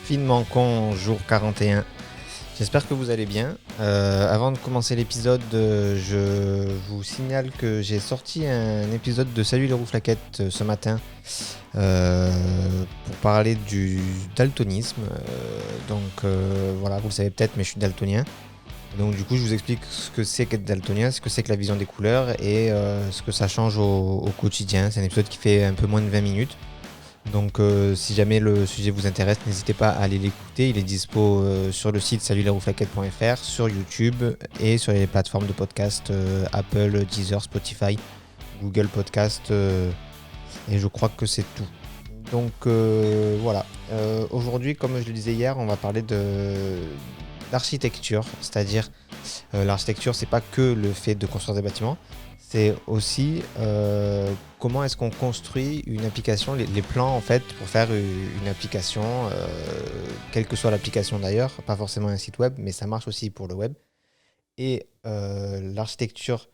Finement con, jour 41. J'espère que vous allez bien. Avant de commencer l'épisode, je vous signale que j'ai sorti un épisode de Salut les rouflaquettes ce matin pour parler du daltonisme. Voilà, vous le savez peut-être, mais je suis daltonien. Donc du coup, je vous explique ce que c'est qu'être daltonien, ce que c'est que la vision des couleurs et ce que ça change au quotidien. C'est un épisode qui fait un peu moins de 20 minutes. Donc si jamais le sujet vous intéresse, n'hésitez pas à aller l'écouter. Il est dispo sur le site salutlesrouflaquettes.fr, sur YouTube et sur les plateformes de podcast Apple, Deezer, Spotify, Google Podcast et je crois que c'est tout. Donc voilà. Aujourd'hui, comme je le disais hier, on va parler d'architecture, c'est-à-dire l'architecture, c'est pas que le fait de construire des bâtiments, c'est aussi comment est-ce qu'on construit une application, les plans en fait pour faire une application, quelle que soit l'application d'ailleurs, pas forcément un site web, mais ça marche aussi pour le web. Et l'architecture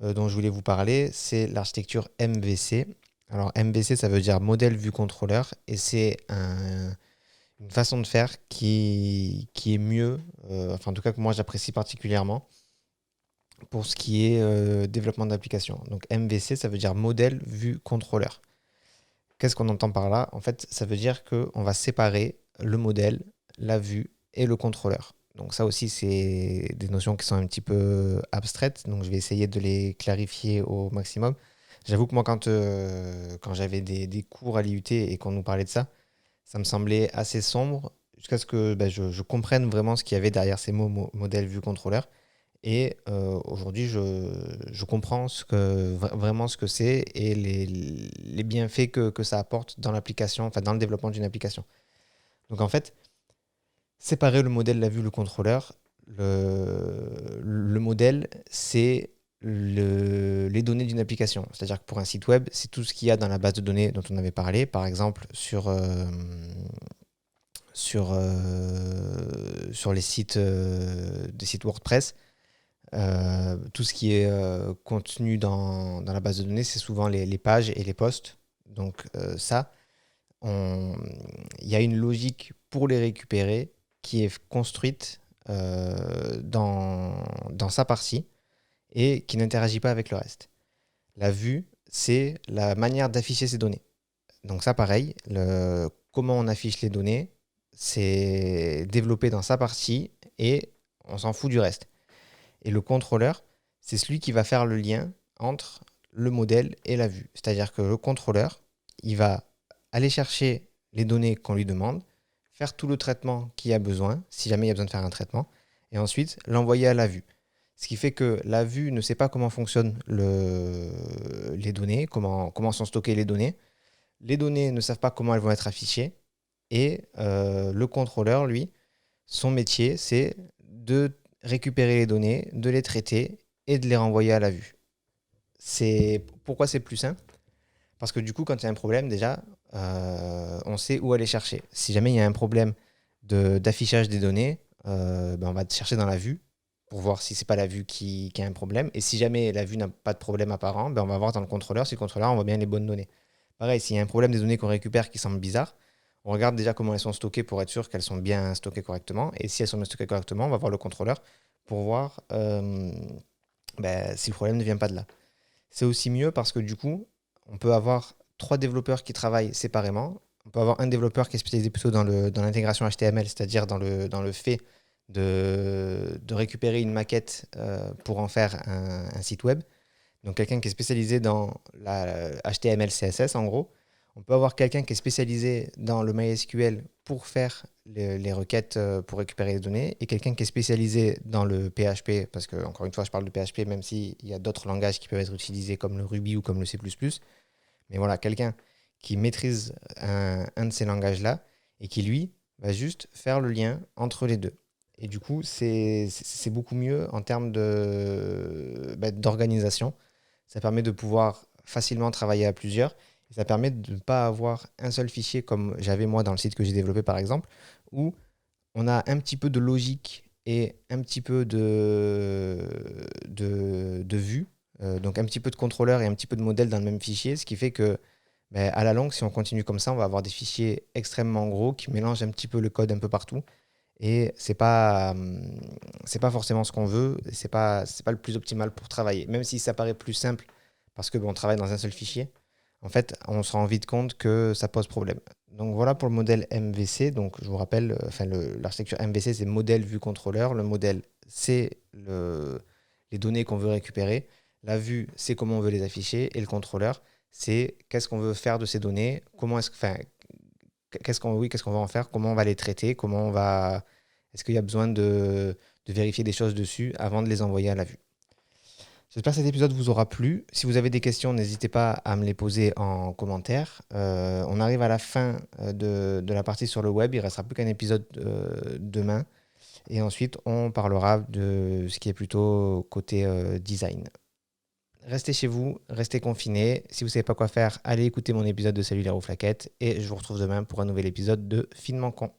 dont je voulais vous parler, c'est l'architecture MVC. Alors MVC, ça veut dire modèle vue contrôleur, et c'est une façon de faire qui est mieux, enfin en tout cas que moi j'apprécie particulièrement pour ce qui est développement d'application. Donc MVC, ça veut dire modèle vue contrôleur. Qu'est-ce qu'on entend par là? En fait, ça veut dire qu'on va séparer le modèle, la vue et le contrôleur. Donc ça aussi, c'est des notions qui sont un petit peu abstraites, donc je vais essayer de les clarifier au maximum. J'avoue que moi, quand j'avais des cours à l'IUT et qu'on nous parlait de ça me semblait assez sombre jusqu'à ce que je comprenne vraiment ce qu'il y avait derrière ces mots modèle, vue, contrôleur. Et aujourd'hui, je comprends vraiment ce que c'est et les bienfaits que ça apporte dans l'application, enfin dans le développement d'une application. Donc en fait, séparer le modèle, la vue, le contrôleur, le modèle, c'est les données d'une application. C'est-à-dire que pour un site web, c'est tout ce qu'il y a dans la base de données dont on avait parlé, par exemple sur les sites, des sites WordPress. Tout ce qui est contenu dans la base de données, c'est souvent les pages et les posts. Donc il y a une logique pour les récupérer qui est construite dans sa partie et qui n'interagit pas avec le reste. La vue, c'est la manière d'afficher ces données. Donc ça, pareil, comment on affiche les données, c'est développé dans sa partie et on s'en fout du reste. Et le contrôleur, c'est celui qui va faire le lien entre le modèle et la vue. C'est-à-dire que le contrôleur, il va aller chercher les données qu'on lui demande, faire tout le traitement qu'il y a besoin, si jamais il y a besoin de faire un traitement, et ensuite l'envoyer à la vue. Ce qui fait que la vue ne sait pas comment fonctionnent les données, comment sont stockées les données. Les données ne savent pas comment elles vont être affichées. Et le contrôleur, lui, son métier, c'est de récupérer les données, de les traiter et de les renvoyer à la vue. Pourquoi c'est plus simple? Parce que du coup, quand il y a un problème, déjà, on sait où aller chercher. Si jamais il y a un problème d'affichage des données, on va chercher dans la vue pour voir si c'est pas la vue qui a un problème. Et si jamais la vue n'a pas de problème apparent, on va voir dans le contrôleur si le contrôleur envoie bien les bonnes données. Pareil, s'il y a un problème des données qu'on récupère qui semble bizarre, on regarde déjà comment elles sont stockées pour être sûr qu'elles sont bien stockées correctement. Et si elles sont bien stockées correctement, on va voir le contrôleur pour voir si le problème ne vient pas de là. C'est aussi mieux parce que du coup, on peut avoir 3 développeurs qui travaillent séparément. On peut avoir un développeur qui est spécialisé plutôt dans l'intégration HTML, c'est-à-dire dans le fait de récupérer une maquette pour en faire un site web. Donc quelqu'un qui est spécialisé dans la HTML, CSS en gros. On peut avoir quelqu'un qui est spécialisé dans le MySQL pour faire les requêtes pour récupérer les données et quelqu'un qui est spécialisé dans le PHP, parce que encore une fois je parle de PHP même s'il y a d'autres langages qui peuvent être utilisés comme le Ruby ou comme le C++. Mais voilà, quelqu'un qui maîtrise un de ces langages-là et qui lui va juste faire le lien entre les deux. Et du coup, c'est beaucoup mieux en termes d'organisation. Ça permet de pouvoir facilement travailler à plusieurs. Et ça permet de ne pas avoir un seul fichier comme j'avais moi dans le site que j'ai développé par exemple, où on a un petit peu de logique et un petit peu de vue, donc un petit peu de contrôleur et un petit peu de modèle dans le même fichier, ce qui fait que Mais à la longue, si on continue comme ça, on va avoir des fichiers extrêmement gros qui mélangent un petit peu le code un peu partout. Et c'est pas forcément ce qu'on veut, et c'est pas le plus optimal pour travailler. Même si ça paraît plus simple parce que bon, on travaille dans un seul fichier, en fait, on se rend vite compte que ça pose problème. Donc voilà pour le modèle MVC. Donc je vous rappelle, l'architecture MVC, c'est modèle vue contrôleur. Le modèle, c'est les données qu'on veut récupérer. La vue, c'est comment on veut les afficher. Et le contrôleur, c'est qu'est-ce qu'on veut faire de ces données, comment est-ce que, enfin, qu'est-ce qu'on va en faire, comment on va les traiter, est-ce qu'il y a besoin de vérifier des choses dessus avant de les envoyer à la vue. J'espère que cet épisode vous aura plu. Si vous avez des questions, n'hésitez pas à me les poser en commentaire. On arrive à la fin de la partie sur le web. Il ne restera plus qu'un épisode demain. Et ensuite, on parlera de ce qui est plutôt côté design. Restez chez vous, restez confinés. Si vous ne savez pas quoi faire, allez écouter mon épisode de Salut les rouflaquettes. Et je vous retrouve demain pour un nouvel épisode de Finement Con.